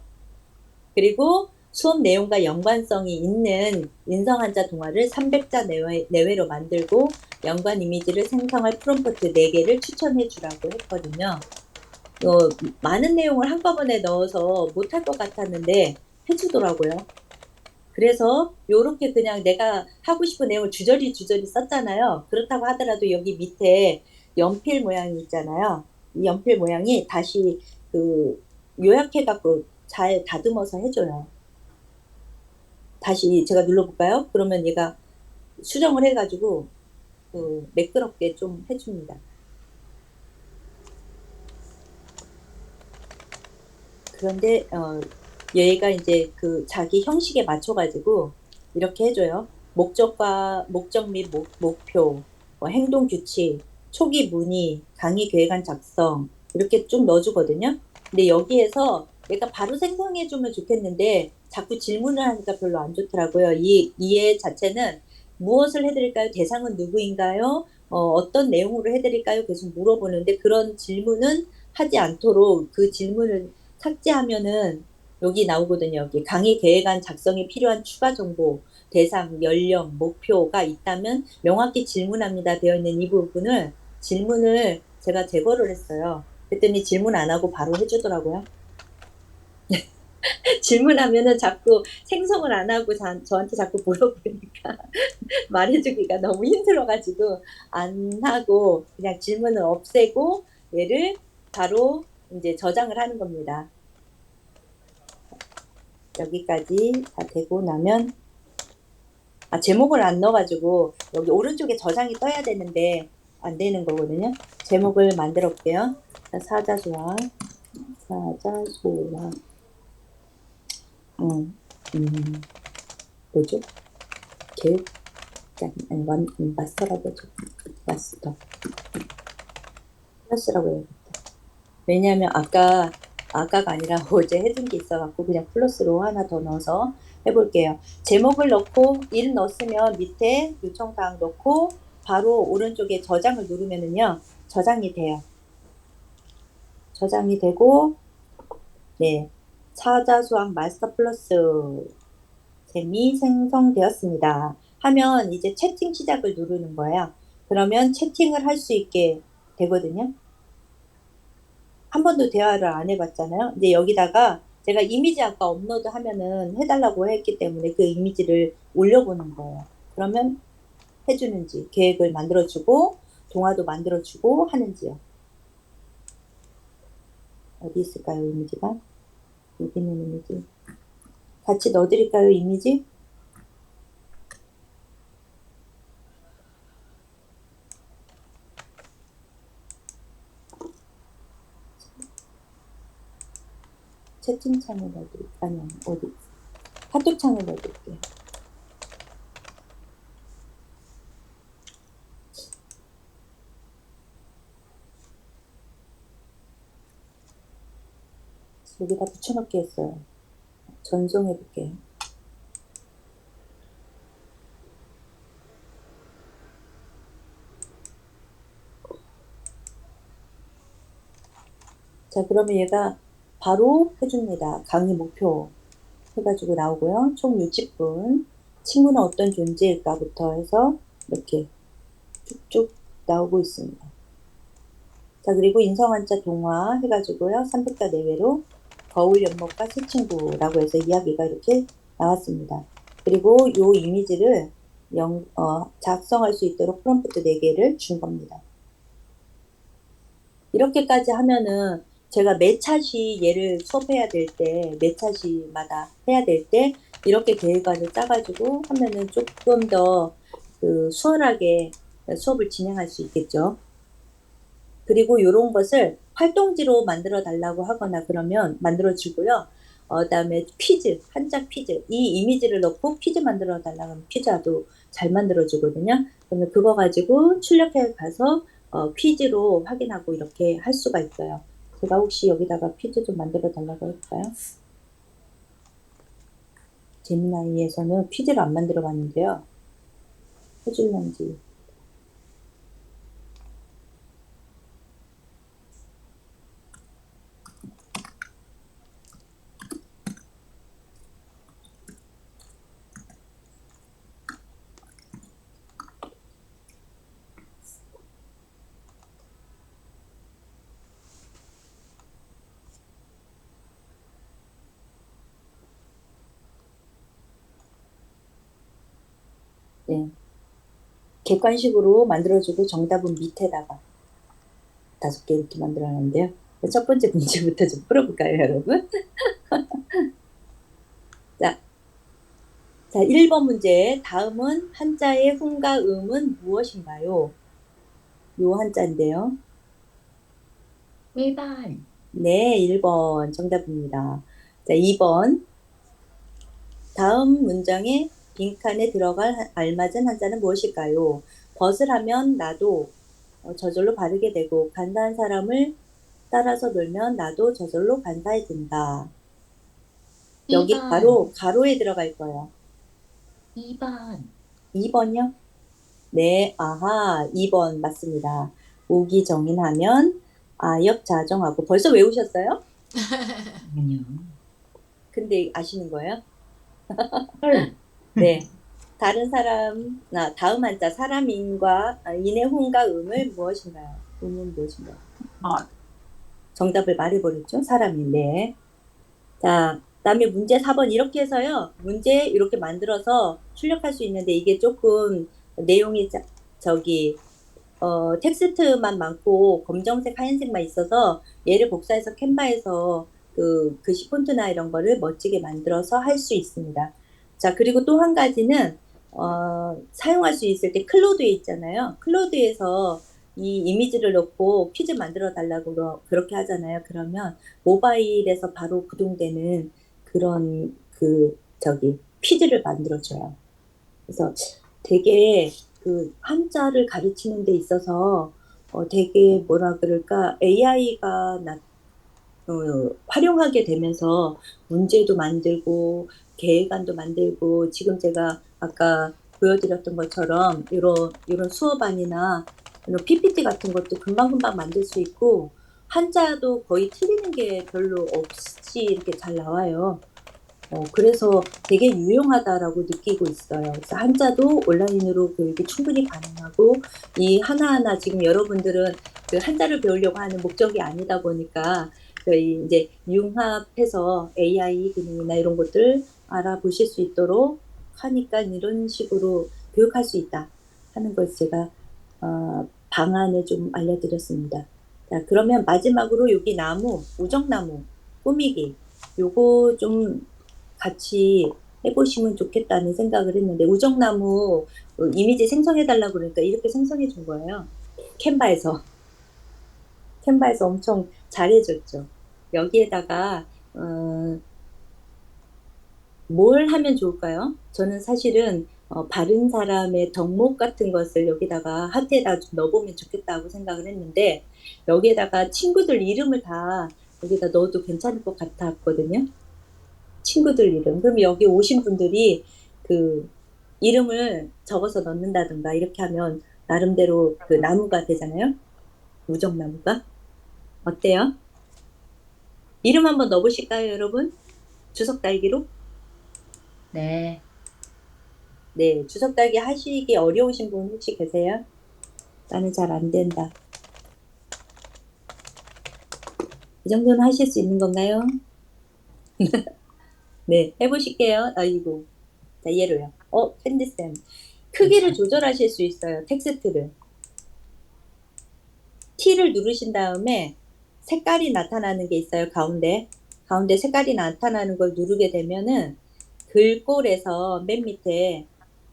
그리고 수업 내용과 연관성이 있는 인성한자 동화를 300자 내외로 만들고 연관 이미지를 생성할 프롬프트 4개를 추천해 주라고 했거든요. 많은 내용을 한꺼번에 넣어서 못할 것 같았는데 해주더라고요. 그래서 요렇게 그냥 내가 하고 싶은 내용을 주저리 썼잖아요. 그렇다고 하더라도 여기 밑에 연필 모양이 있잖아요. 이 연필 모양이 다시 그 요약해갖고 잘 다듬어서 해줘요. 다시 제가 눌러볼까요? 그러면 얘가 수정을 해가지고 매끄럽게 좀 해줍니다. 그런데 얘가 이제 그 자기 형식에 맞춰가지고 이렇게 해줘요. 목적과 목적 및 목표, 행동 규칙, 초기 문의, 강의 계획안 작성 이렇게 쭉 넣어주거든요. 근데 여기에서 내가 바로 생성해주면 좋겠는데 자꾸 질문을 하니까 별로 안 좋더라고요. 이해 자체는 무엇을 해드릴까요? 대상은 누구인가요? 어떤 내용으로 해드릴까요? 계속 물어보는데 그런 질문은 하지 않도록 그 질문을 삭제하면은 여기 나오거든요. 여기 강의 계획안 작성에 필요한 추가 정보, 대상, 연령, 목표가 있다면 명확히 질문합니다. 되어 있는 이 부분을 질문을 제가 제거를 했어요. 그랬더니 질문 안 하고 바로 해주더라고요. 질문하면은 자꾸 생성을 안 하고 저한테 자꾸 물어보니까 말해주기가 너무 힘들어가지고 안 하고 그냥 질문을 없애고 얘를 바로 이제 저장을 하는 겁니다. 여기까지 다 되고 나면 제목을 안 넣어가지고 여기 오른쪽에 저장이 떠야 되는데 안 되는 거거든요. 제목을 만들어 볼게요. 사자소와 뭐죠? 계획 아니 마스터라고 하죠. 마스터 플러스라고 해야겠다. 왜냐하면 아까가 아니라 어제 해둔 게 있어갖고 그냥 플러스로 하나 더 넣어서 해볼게요. 제목을 넣고 1 넣었으면 밑에 요청사항 넣고 바로 오른쪽에 저장을 누르면은요 저장이 돼요. 저장이 되고 네 사자수학 마스터 플러스 잼이 생성되었습니다. 하면 이제 채팅 시작을 누르는 거예요. 그러면 채팅을 할 수 있게 되거든요. 한 번도 대화를 안 해봤잖아요. 근데 여기다가 제가 이미지 아까 업로드 하면은 해달라고 했기 때문에 그 이미지를 올려보는 거예요. 그러면 해주는지 계획을 만들어주고 동화도 만들어주고 하는지요. 어디 있을까요 이미지가? 여기 있는 이미지 같이 넣어드릴까요 이미지? 채팅창에 넣어드릴게요. 아니요 어디 카톡창에 넣어드릴게요. 여기다 붙여넣기 했어요. 전송해볼게요. 자 그러면 얘가 바로 해줍니다. 강의 목표 해가지고 나오고요. 총 60분 친구는 어떤 존재일까부터 해서 이렇게 쭉쭉 나오고 있습니다. 자 그리고 인성한자 동화 해가지고요. 300자 내외로 거울 연못과 새 친구라고 해서 이야기가 이렇게 나왔습니다. 그리고 요 이미지를 작성할 수 있도록 프롬프트 4개를 준 겁니다. 이렇게까지 하면은 제가 매 차시 얘를 수업해야 될 때, 매 차시마다 해야 될 때 이렇게 계획안을 짜가지고 하면은 조금 더 수월하게 수업을 진행할 수 있겠죠. 그리고 이런 것을 활동지로 만들어 달라고 하거나 그러면 만들어 주고요. 그다음에 퀴즈, 한자 퀴즈. 이 이미지를 넣고 퀴즈 만들어 달라고 하면 퀴즈도 잘 만들어 주거든요. 그러면 그거 가지고 출력해 가서 퀴즈로 확인하고 이렇게 할 수가 있어요. 제가 혹시 여기다가 퀴즈 좀 만들어 달라고 할까요? 제미나이에서는 퀴즈를 안 만들어 봤는데요. 해줄런지. 네. 객관식으로 만들어주고 정답은 밑에다가 5개 이렇게 만들어놨는데요. 첫 번째 문제부터 좀 풀어볼까요, 여러분? 자, 1번 문제. 다음은 한자의 훈과 음은 무엇인가요? 요 한자인데요. 1번. 네, 1번 정답입니다. 자, 2번. 다음 문장에 빈칸에 들어갈 알맞은 한자는 무엇일까요? 벗을 하면 나도 저절로 바르게 되고 간사한 사람을 따라서 놀면 나도 저절로 간사해진다. 여기 2번. 가로에 들어갈 거예요. 2번. 2번요? 네, 아하, 2번 맞습니다. 오기정인하면 아역자정하고 벌써 외우셨어요? 아니요. 근데 아시는 거예요? 헐. 네. 다음 한자 사람인과 인의 훈과 음을 무엇인가요? 음은 무엇인가요? 아, 정답을 말해버렸죠? 사람인. 네. 자, 그다음에 문제 4번 이렇게 해서요. 문제 이렇게 만들어서 출력할 수 있는데 이게 조금 내용이 텍스트만 많고 검정색, 하얀색만 있어서 얘를 복사해서 캔바에서 그 글씨 폰트나 이런 거를 멋지게 만들어서 할 수 있습니다. 자, 그리고 또 한 가지는 사용할 수 있을 때 클로드에 있잖아요. 클로드에서 이 이미지를 넣고 퀴즈 만들어 달라고 그렇게 하잖아요. 그러면 모바일에서 바로 구동되는 그런 퀴즈를 만들어줘요. 그래서 되게 그 한자를 가르치는 데 있어서 되게 뭐라 그럴까 AI가 활용하게 되면서 문제도 만들고 계획안도 만들고 지금 제가 아까 보여드렸던 것처럼 이런 수업안이나 이런 PPT 같은 것도 금방금방 만들 수 있고 한자도 거의 틀리는 게 별로 없이 이렇게 잘 나와요. 그래서 되게 유용하다라고 느끼고 있어요. 그래서 한자도 온라인으로 교육이 충분히 가능하고 이 하나하나 지금 여러분들은 그 한자를 배우려고 하는 목적이 아니다 보니까 저희 이제 융합해서 AI 기능이나 이런 것들 알아보실 수 있도록 하니까 이런 식으로 교육할 수 있다 하는 걸 제가 방안을 좀 알려드렸습니다. 자, 그러면 마지막으로 여기 우정나무 꾸미기 요거 좀 같이 해보시면 좋겠다는 생각을 했는데 우정나무 이미지 생성해달라고 그러니까 이렇게 생성해 준 거예요. 캔바에서 엄청 잘해줬죠. 여기에다가 뭘 하면 좋을까요? 저는 사실은 바른 사람의 덕목 같은 것을 여기다가 하트에다 좀 넣어보면 좋겠다고 생각을 했는데 여기에다가 친구들 이름을 다 여기다 넣어도 괜찮을 것 같았거든요. 친구들 이름. 그럼 여기 오신 분들이 그 이름을 적어서 넣는다든가 이렇게 하면 나름대로 그 나무가 되잖아요. 우정나무가. 어때요? 이름 한번 넣어보실까요, 여러분? 주석 달기로? 네. 네, 주석 달기 하시기 어려우신 분 혹시 계세요? 나는 잘 안 된다. 이 정도는 하실 수 있는 건가요? 네, 해보실게요. 아이고. 자, 예로요. 캔디쌤. 크기를 조절하실 수 있어요. 텍스트를. T를 누르신 다음에 색깔이 나타나는 게 있어요. 가운데 색깔이 나타나는 걸 누르게 되면은 글꼴에서 맨 밑에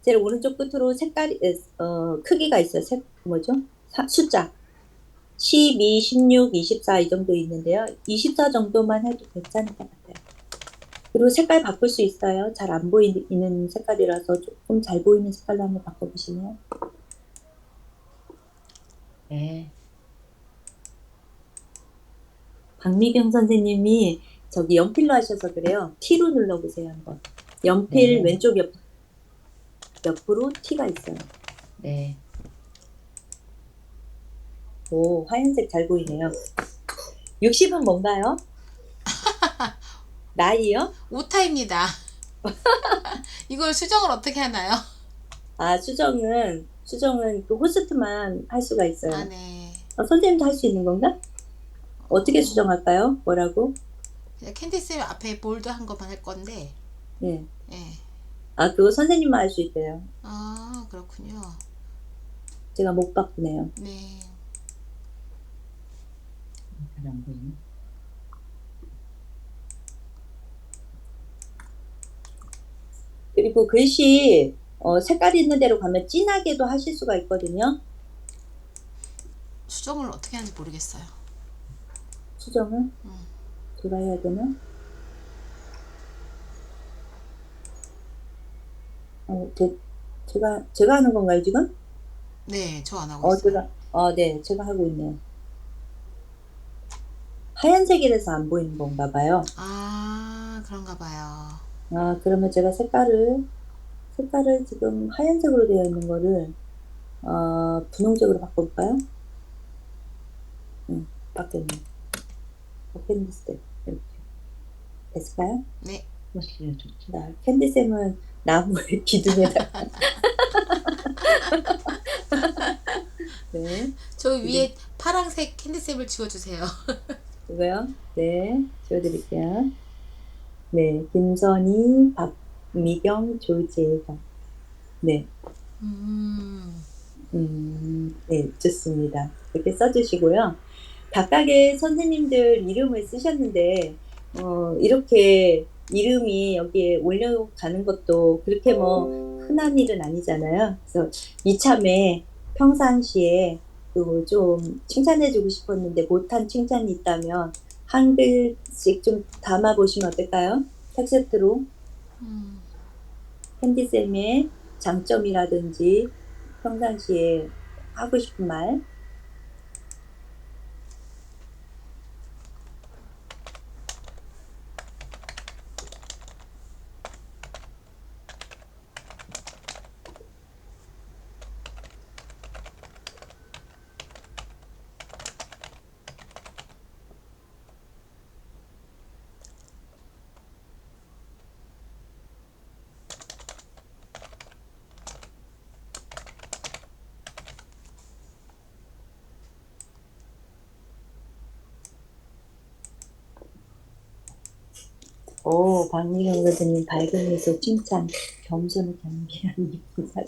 제일 오른쪽 끝으로 크기가 있어요. 숫자 12, 16, 24 이 정도 있는데요. 24 정도만 해도 괜찮을 것 같아요. 그리고 색깔 바꿀 수 있어요. 잘 안 보이는 색깔이라서 조금 잘 보이는 색깔로 한번 바꿔보시면. 네. 박미경 선생님이 저기 연필로 하셔서 그래요. T로 눌러보세요 한번. 연필 네. 왼쪽 옆으로 T가 있어요. 네. 오, 하얀색 잘 보이네요. 60은 뭔가요? 나이요? 오타입니다. 이걸 수정을 어떻게 하나요? 수정은 그 호스트만 할 수가 있어요. 아, 네. 선생님도 할 수 있는 건가? 어떻게 수정할까요? 뭐라고? 그냥 캔디쌤 앞에 볼드 한 것만 할 건데, 네. 예. 아, 그거 선생님만 할 수 있대요. 아, 그렇군요. 제가 못 바꾸네요. 네. 잘 안 보이네. 그리고 글씨 색깔 있는 대로 가면 진하게도 하실 수가 있거든요. 수정을 어떻게 하는지 모르겠어요. 수정을 제가 해야 되나? 제가 하는 건가요, 지금? 네, 저 안 하고 있어요. 네, 제가 하고 있네요. 하얀색이라서 안 보이는 건가 봐요. 아, 그런가 봐요. 아, 그러면 제가 색깔을 지금 하얀색으로 되어 있는 거를, 분홍색으로 바꿔볼까요? 바뀌었네. 캔디스, 이렇게. 됐을까요? 네. 훨씬 좋죠. 자, 캔디쌤은 나무의 기둥에다가. 네, 저 위에 파란색 캔디쌤을 지워주세요. 이거요. 네, 지워드릴게요. 네, 김선희, 박미경, 조지혜가. 네, 네, 좋습니다. 이렇게 써주시고요. 각각의 선생님들 이름을 쓰셨는데, 이렇게 이름이 여기에 올려가는 것도 그렇게 뭐 흔한 일은 아니잖아요. 그래서 이참에 평상시에 또 좀 칭찬해주고 싶었는데 못한 칭찬이 있다면 한 글씩 좀 담아보시면 어떨까요? 텍스트로. 캔디쌤의 장점이라든지 평상시에 하고 싶은 말. 오, 박미경 교수님 밝은 미소 칭찬, 겸손을 겸비한 이쁜 사람.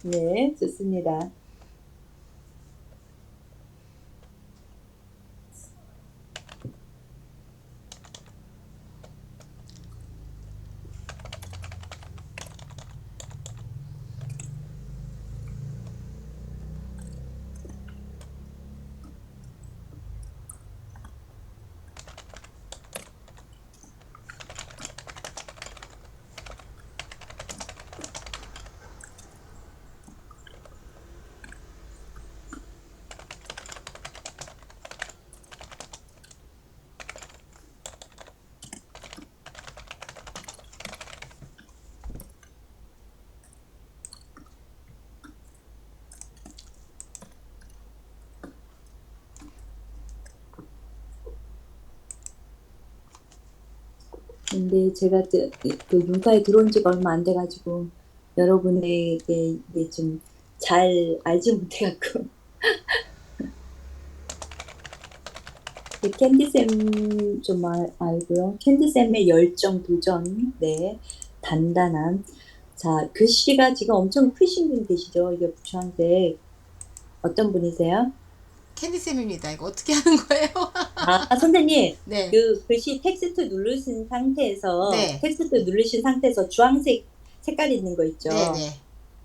네, 좋습니다. 근데 제가 또 육아에 들어온 지가 얼마 안 돼가지고 여러분에게 이게 좀 잘 알지 못해갖고 캔디쌤 좀 알고요. 캔디쌤의 열정, 도전, 네, 단단함. 자, 글씨가 지금 엄청 크신 분 계시죠? 이게 주황색. 어떤 분이세요? 캔디쌤입니다. 이거 어떻게 하는 거예요? 아, 선생님, 네. 그 글씨 텍스트 네. 누르신 상태에서 주황색 색깔 있는 거 있죠? 네네.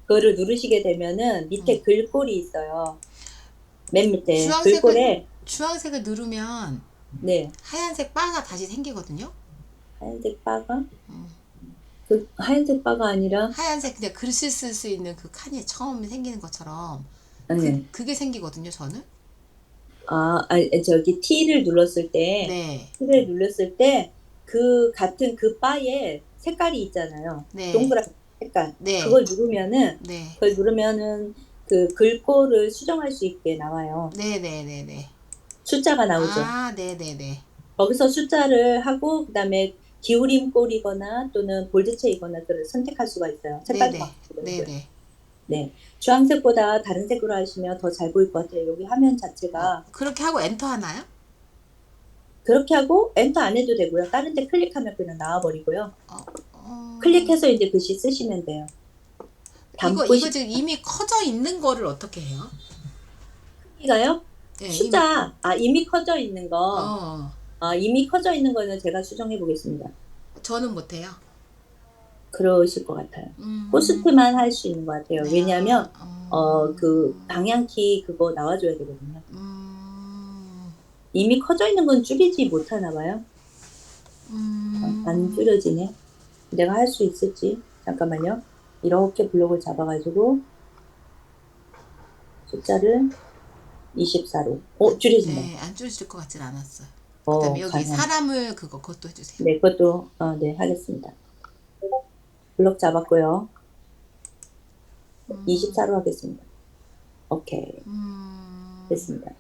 그거를 누르시게 되면은 밑에 글꼴이 있어요. 맨 밑에 글꼴에, 주황색을 누르면 네, 하얀색 바가 다시 생기거든요. 하얀색 바가? 그 하얀색 바가 아니라, 하얀색 그냥 글씨 쓸 수 있는 그 칸이 처음에 생기는 것처럼 네. 그게 생기거든요, 저는. 저기 T를 눌렀을 때, 네. 그 같은 그 바에 색깔이 있잖아요. 네. 동그란 색깔. 네. 그걸 누르면은, 네. 그 글꼴을 수정할 수 있게 나와요. 네네네네. 숫자가 나오죠. 아, 네네네. 거기서 숫자를 하고, 그 다음에 기울임꼴이거나 또는 볼드체이거나 그걸 선택할 수가 있어요. 색깔도 네네. 바꾸더라고요. 네네. 네. 주황색보다 다른 색으로 하시면 더 잘 보일 것 같아요. 여기 화면 자체가. 그렇게 하고 엔터 하나요? 그렇게 하고 엔터 안 해도 되고요. 다른 데 클릭하면 그냥 나와버리고요. 어, 클릭해서 이제 글씨 쓰시면 돼요. 이거 담고 싶은 지금 이미 커져 있는 거를 어떻게 해요? 크기가요? 예, 숫자, 이미 커져 있는 거. 어, 이미 커져 있는 거는 제가 수정해 보겠습니다. 저는 못해요. 그러실 것 같아요. 포스트만 할 수 있는 것 같아요. 네, 왜냐하면 그 방향키 그거 나와줘야 되거든요. 이미 커져 있는 건 줄이지 못하나 봐요. 안 줄여지네. 내가 할 수 있을지. 잠깐만요. 이렇게 블록을 잡아가지고 숫자를 24로. 줄여진다. 네, 안 줄여질 것 같진 않았어요. 어, 그다음에 여기 가능. 사람을 그것도 해주세요. 네, 그것도 네, 하겠습니다. 블록 잡았고요. 24로 하겠습니다. 오케이. 됐습니다.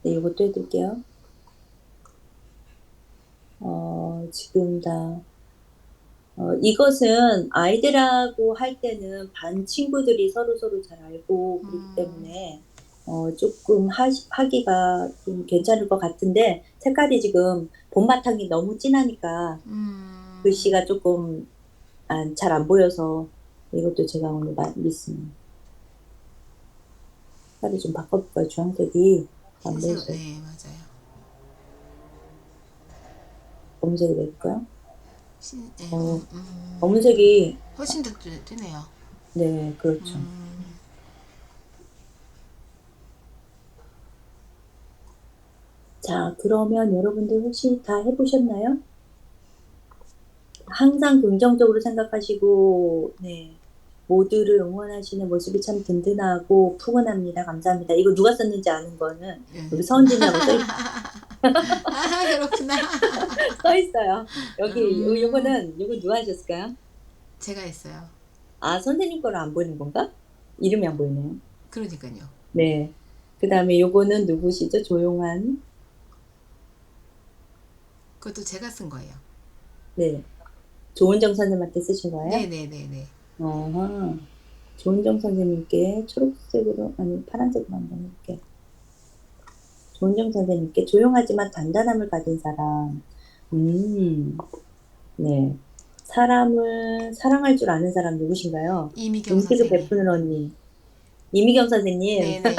네, 이것도 해드릴게요. 지금 다 이것은 아이들하고 할 때는 반 친구들이 서로 잘 알고 그렇기 때문에 조금 하기가 좀 괜찮을 것 같은데 색깔이 지금 봄바탕이 너무 진하니까 글씨가 조금 잘 안 보여서 이것도 제가 오늘 미스는 색깔이 좀 바꿔볼까요? 주황색이 안 보여서 네, 맞아요. 검은색이 될까요? 네, 검은색이 훨씬 더 뜨네요. 네, 그렇죠. 자, 그러면 여러분들 혹시 다 해보셨나요? 항상 긍정적으로 생각하시고, 네, 모두를 응원하시는 모습이 참 든든하고 푸근합니다. 감사합니다. 이거 누가 썼는지 아는 거는 우리 서은진이라고 그렇구나. 써 있어요. 여기, 요거 누가 하셨을까요? 제가 했어요. 선생님 거를 안 보이는 건가? 이름이 안 보이네요. 그러니까요. 네. 그 다음에 요거는 누구시죠? 조용한. 그것도 제가 쓴 거예요. 네. 조은정 선생님한테 쓰신 거예요? 네네네네. 어허. 조은정 선생님께 초록색으로, 아니, 파란색으로 한번 해볼게요. 조은정 선생님께 조용하지만 단단함을 가진 사람. 네. 사람을 사랑할 줄 아는 사람 누구신가요? 이미경 음식을 선생님. 베푸는 언니. 이미경 선생님. 네네.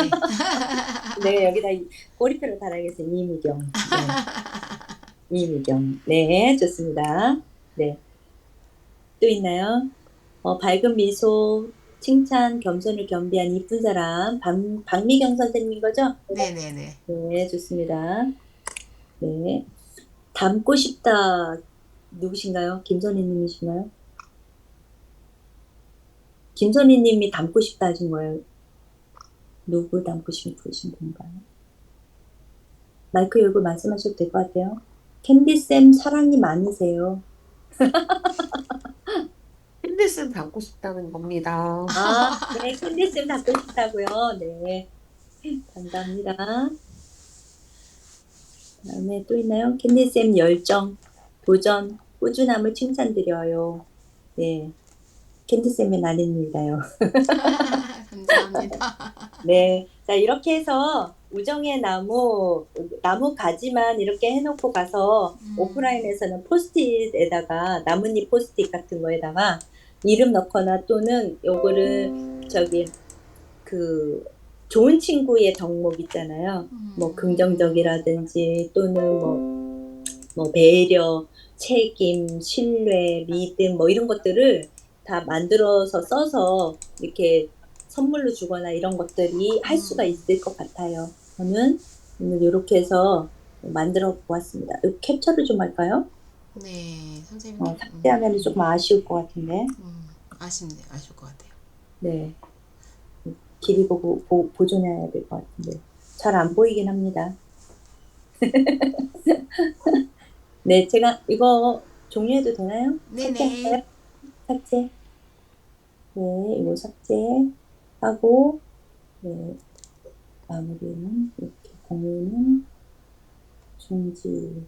네, 여기다 꼬리표를 달아야겠어요. 이미경. 네. 이미경. 네, 좋습니다. 네. 또 있나요? 밝은 미소, 칭찬, 겸손을 겸비한 이쁜 사람, 박미경 선생님인 거죠? 네네네. 네, 좋습니다. 네. 닮고 싶다. 누구신가요? 김선희님이신가요? 김선희님이 닮고 싶다 하신 거예요. 누구 닮고 싶으신 분인가요? 마이크 열고 말씀하셔도 될 것 같아요. 캔디쌤 사랑이 많으세요. 캔디슨 닮고 싶다는 겁니다. 네, 캔디쌤 닮고 싶다고요. 네, 감사합니다. 다음에 또 있나요? 캔디쌤 열정, 도전, 꾸준함을 칭찬드려요. 네, 캔디쌤의 날입니다요. 감사합니다. 네, 자 이렇게 해서 우정의 나무 가지만 이렇게 해놓고 가서 오프라인에서는 포스트잇에다가 나뭇잎 포스트잇 같은 거에다가 이름 넣거나 또는 요거를 그 좋은 친구의 덕목 있잖아요. 뭐 긍정적이라든지 또는 뭐 배려, 책임, 신뢰, 믿음 뭐 이런 것들을 다 만들어서 써서 이렇게 선물로 주거나 이런 것들이 할 수가 있을 것 같아요. 저는 오늘 이렇게 해서 만들어 보았습니다. 캡처를 좀 할까요? 네, 선생님. 삭제하면 조금 아쉬울 것 같은데. 아쉽네, 아쉬울 것 같아요. 네. 길이 보고 보존해야 될 것 같은데. 잘 안 보이긴 합니다. 네, 제가 이거 종료해도 되나요? 네네. 삭제. 네, 이거 삭제하고, 네, 마무리는 이렇게 공유는 중지.